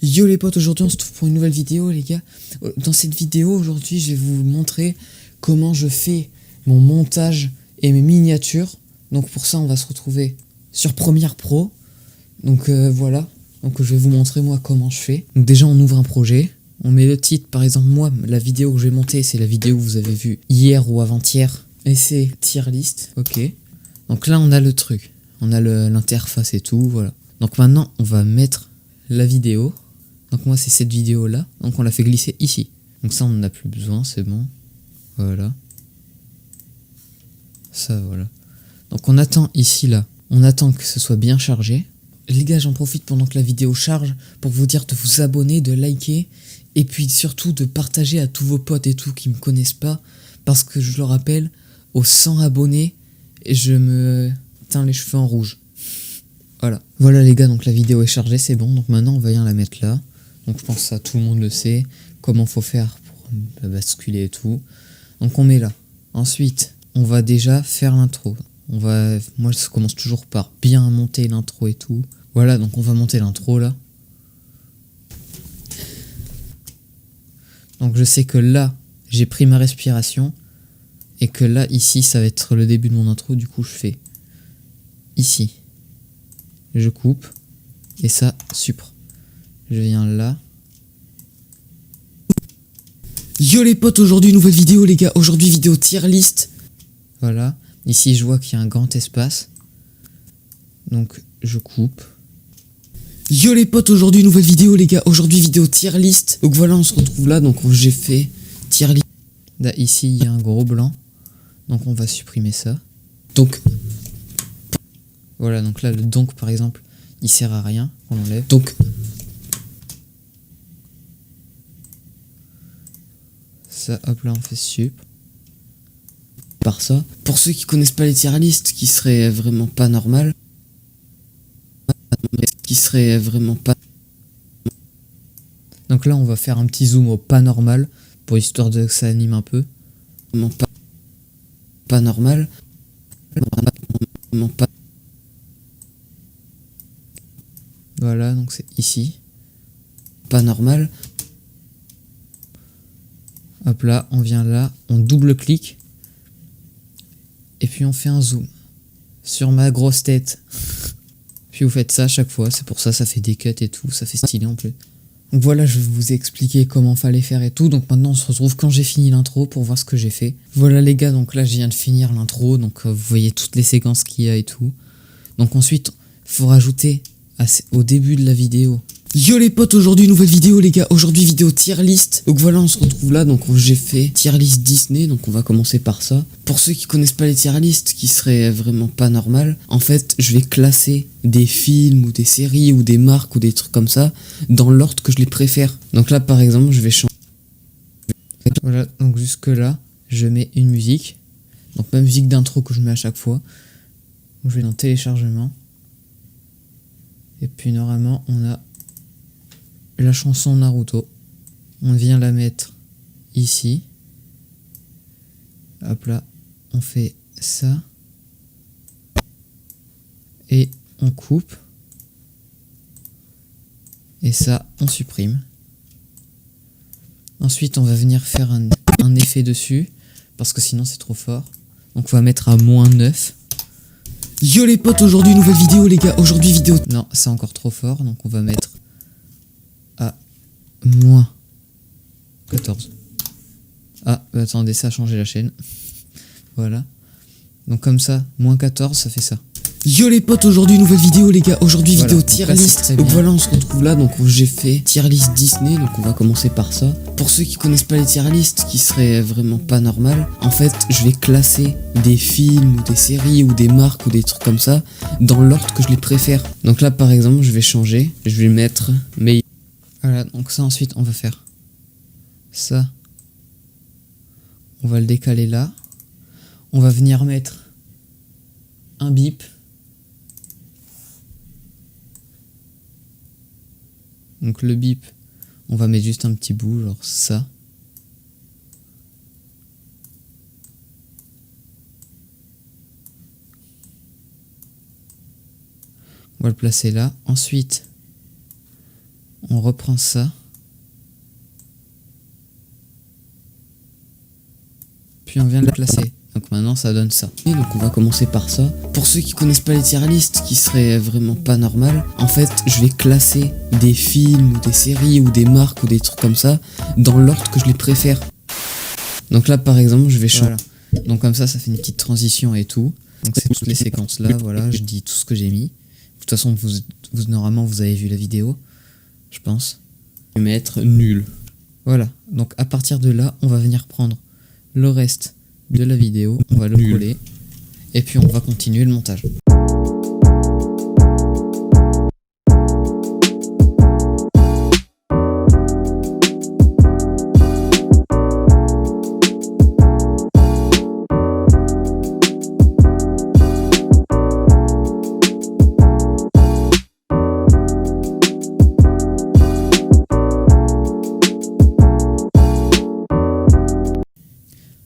Yo les potes, aujourd'hui on se trouve pour une nouvelle vidéo les gars. Dans cette vidéo aujourd'hui je vais vous montrer comment je fais mon montage et mes miniatures. Donc pour ça on va se retrouver sur Premiere Pro. Donc voilà, donc je vais vous montrer moi comment je fais. Donc déjà on ouvre un projet, on met le titre, par exemple moi la vidéo que je vais monter c'est la vidéo que vous avez vue hier ou avant-hier. Et c'est tier list, ok. Donc là on a le truc, on a l'interface et tout, voilà. Donc maintenant on va mettre la vidéo. Donc moi c'est cette vidéo là, donc on l'a fait glisser ici. Donc ça on n'en a plus besoin, c'est bon. Voilà. Ça voilà. Donc on attend ici là, on attend que ce soit bien chargé. Les gars j'en profite pendant que la vidéo charge pour vous dire de vous abonner, de liker. Et puis surtout de partager à tous vos potes et tout qui me connaissent pas. Parce que je le rappelle, aux 100 abonnés, je me teins les cheveux en rouge. Voilà. Voilà les gars, donc la vidéo est chargée, c'est bon. Donc maintenant on va bien la mettre là. Donc je pense que ça tout le monde le sait. Comment faut faire pour basculer et tout. Donc on met là. Ensuite, on va déjà faire l'intro. Moi ça commence toujours par bien monter l'intro et tout. Voilà, donc on va monter l'intro là. Donc je sais que là, j'ai pris ma respiration. Et que là, ici, ça va être le début de mon intro. Du coup, je fais ici. Je coupe. Et ça, supre. Je viens là. Yo les potes, aujourd'hui nouvelle vidéo les gars. Aujourd'hui vidéo tier list. Voilà. Ici, je vois qu'il y a un grand espace. Donc, je coupe. Yo les potes, aujourd'hui nouvelle vidéo les gars. Aujourd'hui vidéo tier list. Donc voilà, on se retrouve là. Donc j'ai fait tier list. Là, ici, il y a un gros blanc. Donc on va supprimer ça. Donc voilà, donc là le donc par exemple, il sert à rien, on l'enlève. Donc ça, hop là on fait sup. Par ça. Pour ceux qui connaissent pas les tier list, qui serait vraiment pas normal. Donc là on va faire un petit zoom au pas normal pour histoire de que ça anime un peu. Vraiment pas normal. Vraiment pas. Voilà, donc c'est ici. Pas normal. Hop là, on vient là, on double-clique. Et puis on fait un zoom. Sur ma grosse tête. Puis vous faites ça à chaque fois, c'est pour ça, ça fait des cuts et tout, ça fait stylé en plus. Donc voilà, je vous ai expliqué comment fallait faire et tout. Donc maintenant on se retrouve quand j'ai fini l'intro pour voir ce que j'ai fait. Voilà les gars, donc là je viens de finir l'intro. Donc vous voyez toutes les séquences qu'il y a et tout. Donc ensuite, il faut rajouter au début de la vidéo. Yo les potes, aujourd'hui nouvelle vidéo les gars. Aujourd'hui vidéo tier list. Donc voilà, on se retrouve là. Donc j'ai fait tier list Disney. Donc on va commencer par ça. Pour ceux qui connaissent pas les tier list, qui serait vraiment pas normal, en fait je vais classer des films ou des séries ou des marques ou des trucs comme ça dans l'ordre que je les préfère. Donc là par exemple je vais changer. Voilà, donc jusque là je mets une musique. Donc ma musique d'intro que je mets à chaque fois. Donc, je vais dans téléchargement. Et puis normalement on a la chanson Naruto. On vient la mettre ici. Hop là, on fait ça. Et on coupe. Et ça, on supprime. Ensuite, on va venir faire un effet dessus. Parce que sinon, c'est trop fort. Donc, on va mettre à -9. Yo les potes, aujourd'hui nouvelle vidéo les gars. Aujourd'hui vidéo... Non, c'est encore trop fort. Donc, on va mettre à -14. Ah, attendez, ça a changé la chaîne. Voilà. Donc comme ça, -14, ça fait ça. Yo les potes, aujourd'hui nouvelle vidéo les gars. Aujourd'hui voilà, vidéo tier list. Donc voilà, on se retrouve là. Donc j'ai fait tier list Disney. Donc on va commencer par ça. Pour ceux qui connaissent pas les tier list, qui serait vraiment pas normal, en fait je vais classer des films ou des séries ou des marques ou des trucs comme ça dans l'ordre que je les préfère. Donc là par exemple je vais changer. Je vais mettre mais voilà, donc ça ensuite on va faire ça. On va le décaler là. On va venir mettre un bip. Donc le bip, on va mettre juste un petit bout, genre ça. On va le placer là. Ensuite, On reprend ça. Puis on vient de la classer. Donc maintenant ça donne ça. Et donc on va commencer par ça. Pour ceux qui connaissent pas les tier lists, qui serait vraiment pas normal, en fait je vais classer des films ou des séries ou des marques ou des trucs comme ça dans l'ordre que je les préfère. Donc là par exemple je vais changer. Voilà. Donc comme ça fait une petite transition et tout. Donc c'est toutes les séquences là, voilà, je dis tout ce que j'ai mis. De toute façon normalement vous avez vu la vidéo, je pense. Je vais mettre nul. Voilà, donc à partir de là on va venir prendre le reste de la vidéo, on va le coller et puis on va continuer le montage.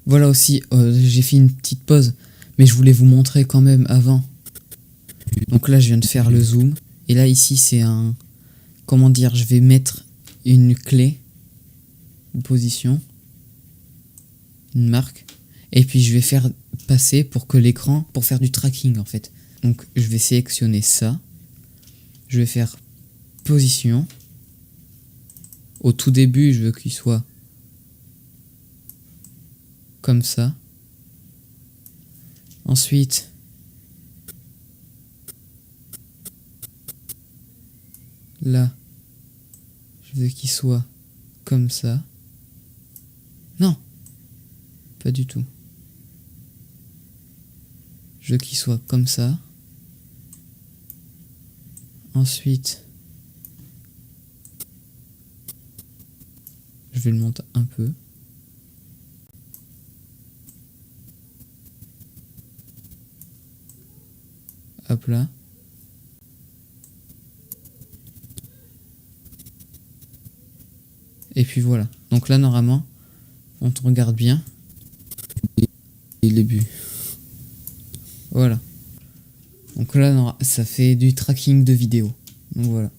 Voilà aussi, j'ai fait une petite pause, mais je voulais vous montrer quand même avant. Donc là je viens de faire le zoom, et là ici c'est un... Comment dire, je vais mettre une clé de position, une marque, et puis je vais faire passer pour que l'écran, pour faire du tracking en fait. Donc je vais sélectionner ça, je vais faire position, au tout début je veux qu'il soit comme ça. Ensuite, là, je veux qu'il soit comme ça. Non, pas du tout. Je veux qu'il soit comme ça. Ensuite, je vais le monter un peu. Hop là. Et puis voilà. Donc là normalement, on te regarde bien. Il est bu. Voilà. Donc là non, ça fait du tracking de vidéo. Donc voilà.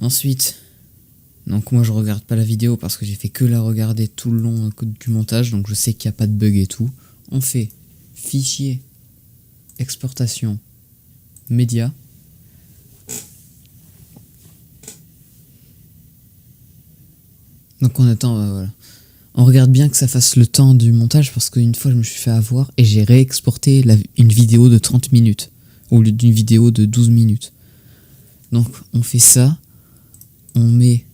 Ensuite, donc moi je regarde pas la vidéo parce que j'ai fait que la regarder tout le long du montage, donc je sais qu'il n'y a pas de bug et tout. On fait fichier, exportation, média. Donc on attend, voilà. On regarde bien que ça fasse le temps du montage parce qu'une fois je me suis fait avoir et j'ai réexporté une vidéo de 30 minutes au lieu d'une vidéo de 12 minutes. Donc on fait ça. On met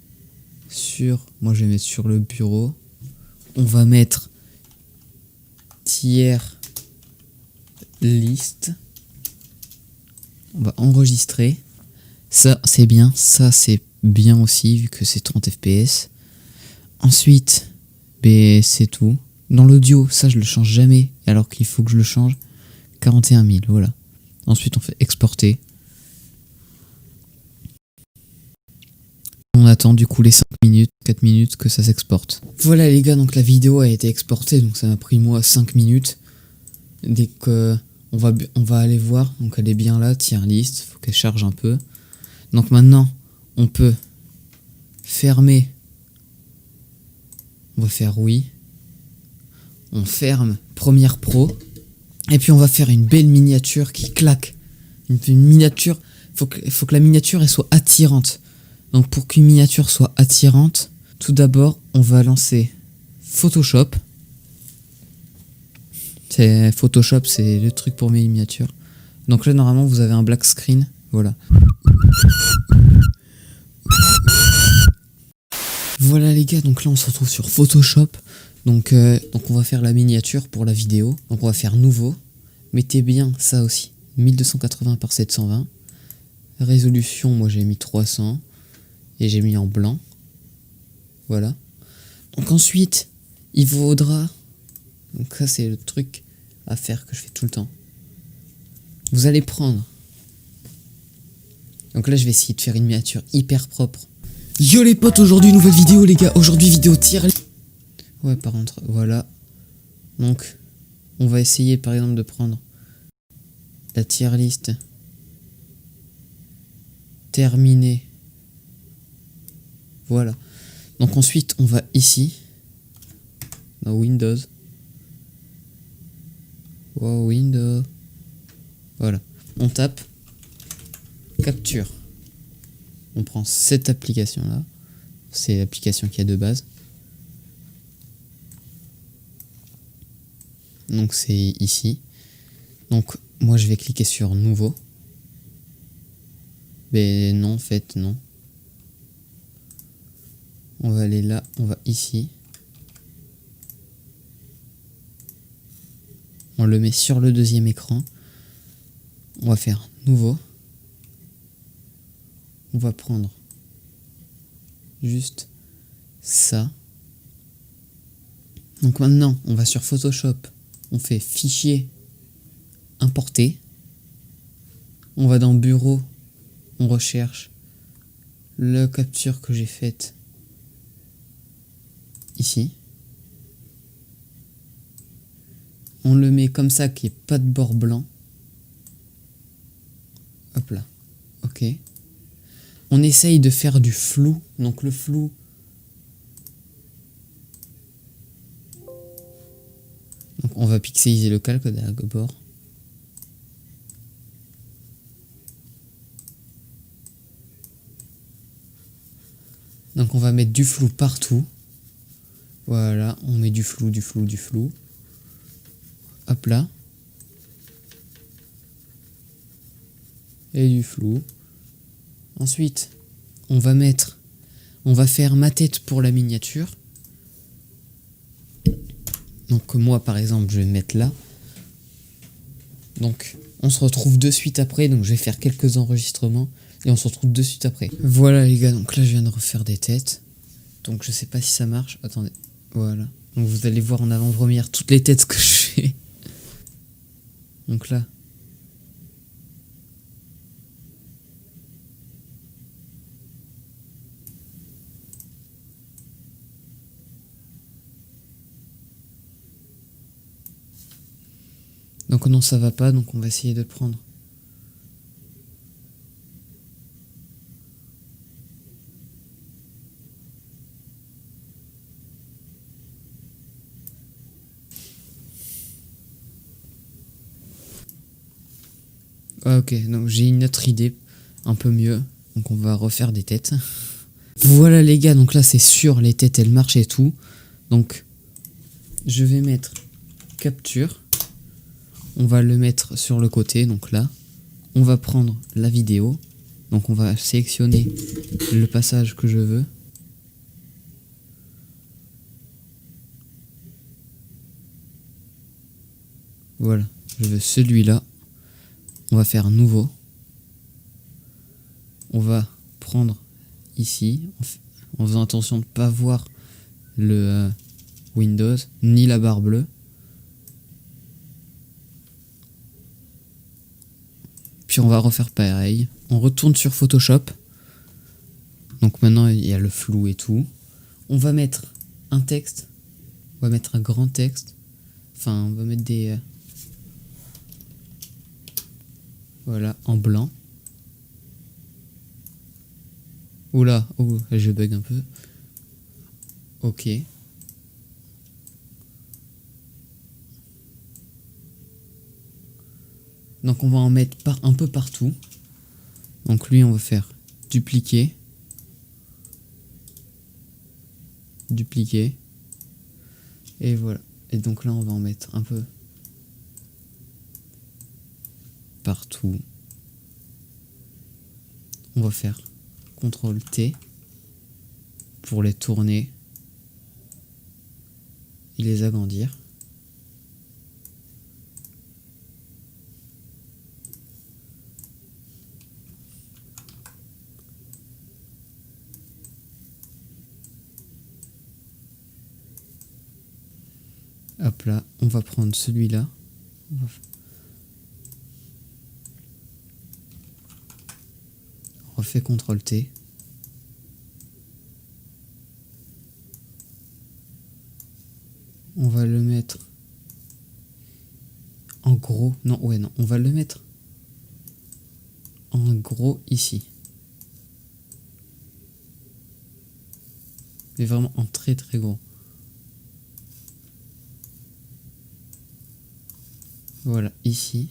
sur... Moi je vais mettre sur le bureau. On va mettre tier list. On va enregistrer. Ça c'est bien. Ça c'est bien aussi vu que c'est 30 fps. Ensuite, c'est tout. Dans l'audio, ça je le change jamais alors qu'il faut que je le change. 41 000, voilà. Ensuite on fait exporter. On attend du coup les 5 minutes, 4 minutes que ça s'exporte. Voilà les gars, donc la vidéo a été exportée, donc ça m'a pris moi 5 minutes. Dès que on va aller voir, donc elle est bien là, tier list, faut qu'elle charge un peu. Donc maintenant, on peut fermer. On va faire oui. On ferme Premiere Pro. Et puis on va faire une belle miniature qui claque. Une miniature, faut que la miniature elle soit attirante. Donc pour qu'une miniature soit attirante, tout d'abord on va lancer Photoshop. Photoshop c'est le truc pour mes miniatures. Donc là normalement vous avez un black screen, voilà. Voilà les gars, donc là on se retrouve sur Photoshop. Donc on va faire la miniature pour la vidéo. Donc on va faire nouveau. Mettez bien ça aussi, 1280 par 720. Résolution, moi j'ai mis 300. Et j'ai mis en blanc. Voilà. Donc ensuite, il faudra... Donc ça c'est le truc à faire que je fais tout le temps. Vous allez prendre... Donc là je vais essayer de faire une miniature hyper propre. Yo les potes, aujourd'hui nouvelle vidéo les gars, aujourd'hui vidéo tier list. Ouais par contre, voilà. Donc, on va essayer par exemple de prendre la tier list terminée. Voilà. Donc ensuite, on va ici, dans Windows. Wow, Windows. Voilà. On tape capture. On prend cette application là. C'est l'application qu'il y a de base. Donc c'est ici. Donc moi je vais cliquer sur nouveau. Mais non en fait non. On va aller là, on va ici. On le met sur le deuxième écran. On va faire nouveau. On va prendre juste ça. Donc maintenant, on va sur Photoshop. On fait fichier, importer. On va dans bureau. On recherche la capture que j'ai faite ici. On le met comme ça, qu'il n'y ait pas de bord blanc. Hop là. Ok. On essaye de faire du flou. Donc le flou. Donc on va pixeliser le calque d'abord. Donc on va mettre du flou partout. Voilà, on met du flou, du flou, du flou. Hop là. Et du flou. Ensuite, on va faire ma tête pour la miniature. Donc moi par exemple, je vais mettre là. Donc on se retrouve de suite après. Donc je vais faire quelques enregistrements et on se retrouve de suite après. Voilà les gars, donc là je viens de refaire des têtes. Donc je sais pas si ça marche. Attendez, voilà. Donc vous allez voir en avant-première toutes les têtes que je fais. Donc là. Donc non, ça va pas, donc on va essayer de le prendre. Ah, ok, donc j'ai une autre idée, un peu mieux. Donc on va refaire des têtes. Voilà les gars, donc là c'est sûr, les têtes elles marchent et tout. Donc je vais mettre capture. On va le mettre sur le côté, donc là. On va prendre la vidéo. Donc on va sélectionner le passage que je veux. Voilà, je veux celui-là. On va faire nouveau. On va prendre ici, en faisant attention de ne pas voir le Windows, ni la barre bleue. Puis on va refaire pareil. On retourne sur Photoshop. Donc maintenant il y a le flou et tout. On va mettre un texte. On va mettre un grand texte. Enfin, on va mettre des... voilà, en blanc. Oula, oh, je bug un peu. Ok. Donc on va en mettre un peu partout. Donc lui on va faire dupliquer. Dupliquer. Et voilà. Et donc là on va en mettre un peu partout. On va faire CTRL T pour les tourner et les agrandir. Hop là, on va prendre celui-là. On refait CTRL T. On va le mettre en gros. Non, ouais, non. On va le mettre en gros ici. Mais vraiment en très très gros. Voilà, ici.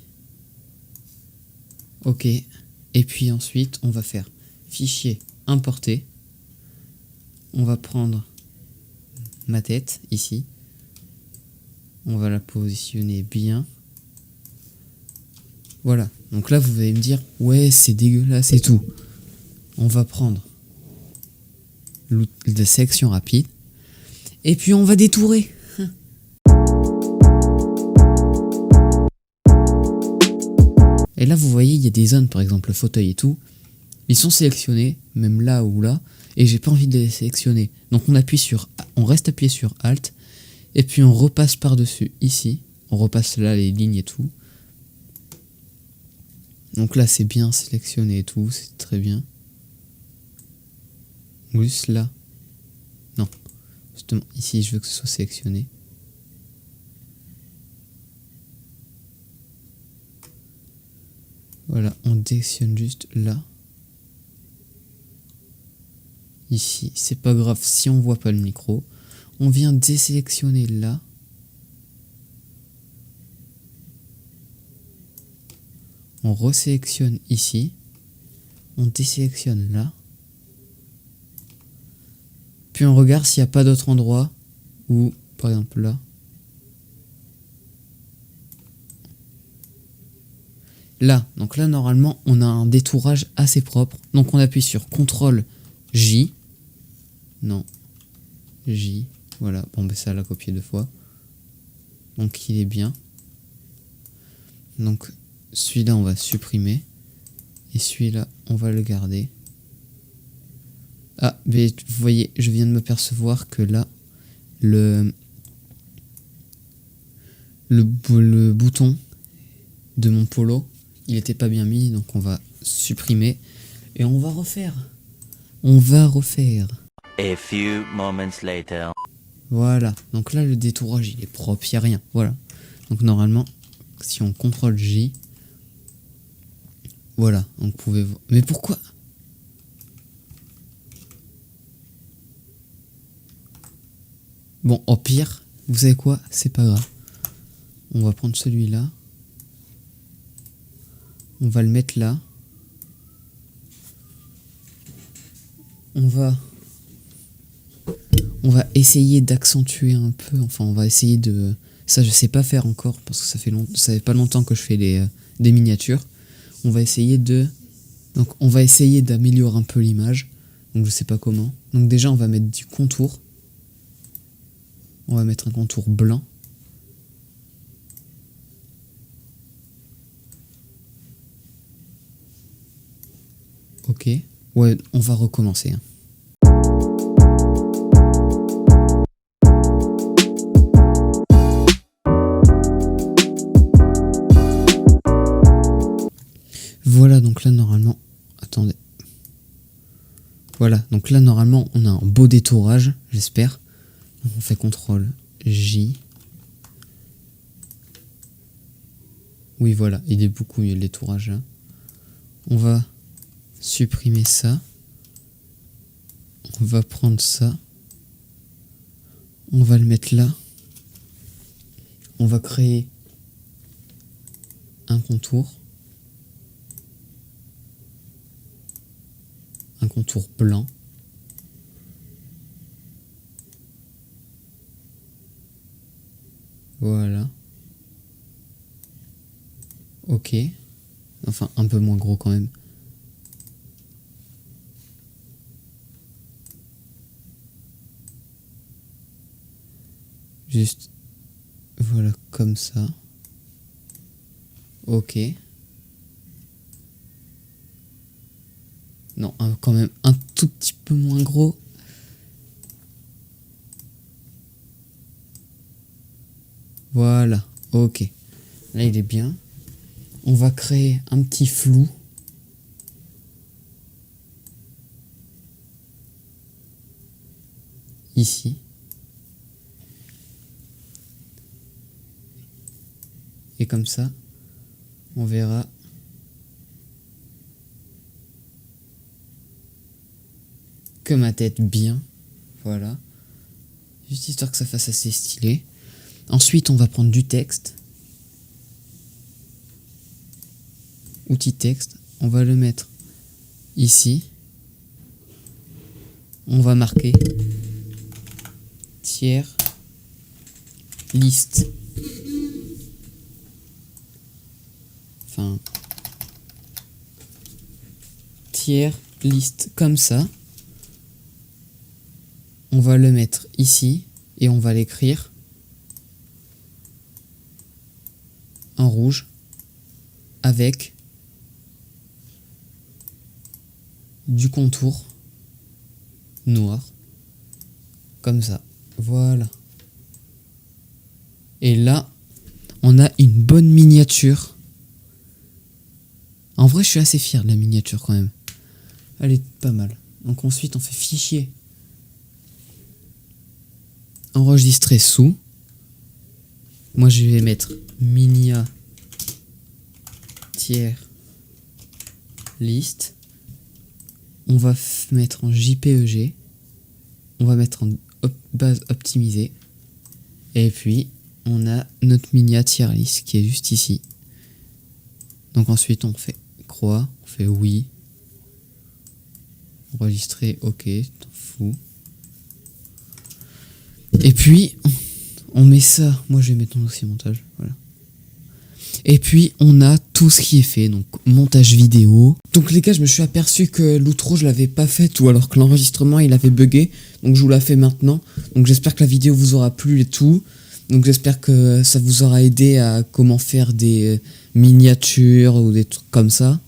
Ok. Et puis ensuite, on va faire fichier importer. On va prendre ma tête ici. On va la positionner bien. Voilà. Donc là, vous allez me dire, ouais, c'est dégueulasse et tout. On va prendre l'outil de sélection rapide. Et puis on va détourer. Et là, vous voyez, il y a des zones, par exemple le fauteuil et tout. Ils sont sélectionnés, même là ou là. Et j'ai pas envie de les sélectionner. Donc on reste appuyé sur Alt. Et puis on repasse par-dessus ici. On repasse là les lignes et tout. Donc là, c'est bien sélectionné et tout. C'est très bien. Juste là. Non. Justement, ici, je veux que ce soit sélectionné. Voilà, on désélectionne juste là. Ici, c'est pas grave si on voit pas le micro. On vient désélectionner là. On resélectionne ici. On désélectionne là. Puis on regarde s'il n'y a pas d'autre endroit où, par exemple là. Là, donc là normalement on a un détourage assez propre. Donc on appuie sur CTRL J. Non. J. Voilà, bon ben ça l'a copié 2 fois. Donc il est bien. Donc celui-là on va supprimer. Et celui-là on va le garder. Ah, mais vous voyez, je viens de me percevoir que là, le bouton de mon polo, il était pas bien mis, donc on va supprimer. Et on va refaire. On va refaire. A few moments later. Voilà, donc là le détourage il est propre, il n'y a rien. Voilà. Donc normalement, si on CTRL J, voilà, donc vous pouvez voir. Mais pourquoi? Bon, au pire, vous savez quoi? C'est pas grave. On va prendre celui-là. On va le mettre là. On va essayer d'accentuer un peu. Enfin, on va essayer de... Ça, je sais pas faire encore parce que ça fait pas longtemps que je fais des miniatures. On va essayer d'améliorer un peu l'image. Donc, je sais pas comment. Donc, déjà, on va mettre du contour. On va mettre un contour blanc. Ok. Ouais, on va recommencer. Hein. Voilà, donc là, normalement... Attendez. Voilà, donc là, normalement, on a un beau détourage, j'espère. Donc, on fait CTRL J. Oui, voilà, il est beaucoup mieux le détourage là. On va supprimer ça. On va prendre ça. On va le mettre là. On va créer un contour. Un contour blanc. Voilà. Ok. Enfin, un peu moins gros quand même. Juste, voilà, comme ça. Ok. Non, quand même un tout petit peu moins gros. Voilà, ok. Là, il est bien. On va créer un petit flou. Ici. Et comme ça, on verra que ma tête bien. Voilà. Juste histoire que ça fasse assez stylé. Ensuite, on va prendre du texte. Outil texte. On va le mettre ici. On va marquer tiers liste. Enfin, tiers liste comme ça. On va le mettre ici et on va l'écrire en rouge avec du contour noir comme ça. Voilà. Et là, on a une bonne miniature. En vrai, je suis assez fier de la miniature quand même. Elle est pas mal. Donc ensuite, on fait fichier. Enregistrer sous. Moi, je vais mettre minia tiers liste. On va mettre en JPEG. On va mettre en base optimisée. Et puis, on a notre minia tiers list qui est juste ici. Donc ensuite, on fait croix. On fait oui. Enregistrer, ok, t'en fous. Et puis, on met ça. Moi, je vais mettre mon dossier montage. Voilà. Et puis, on a tout ce qui est fait. Donc, montage vidéo. Donc, les gars, je me suis aperçu que l'outro, je l'avais pas faite. Ou alors que l'enregistrement, il avait bugué. Donc, je vous la fais maintenant. Donc, j'espère que la vidéo vous aura plu et tout. Donc, j'espère que ça vous aura aidé à comment faire des miniatures ou des trucs comme ça.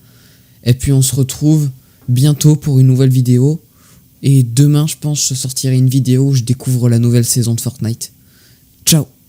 Et puis, on se retrouve bientôt pour une nouvelle vidéo. Et demain, je pense, je sortirai une vidéo où je découvre la nouvelle saison de Fortnite. Ciao!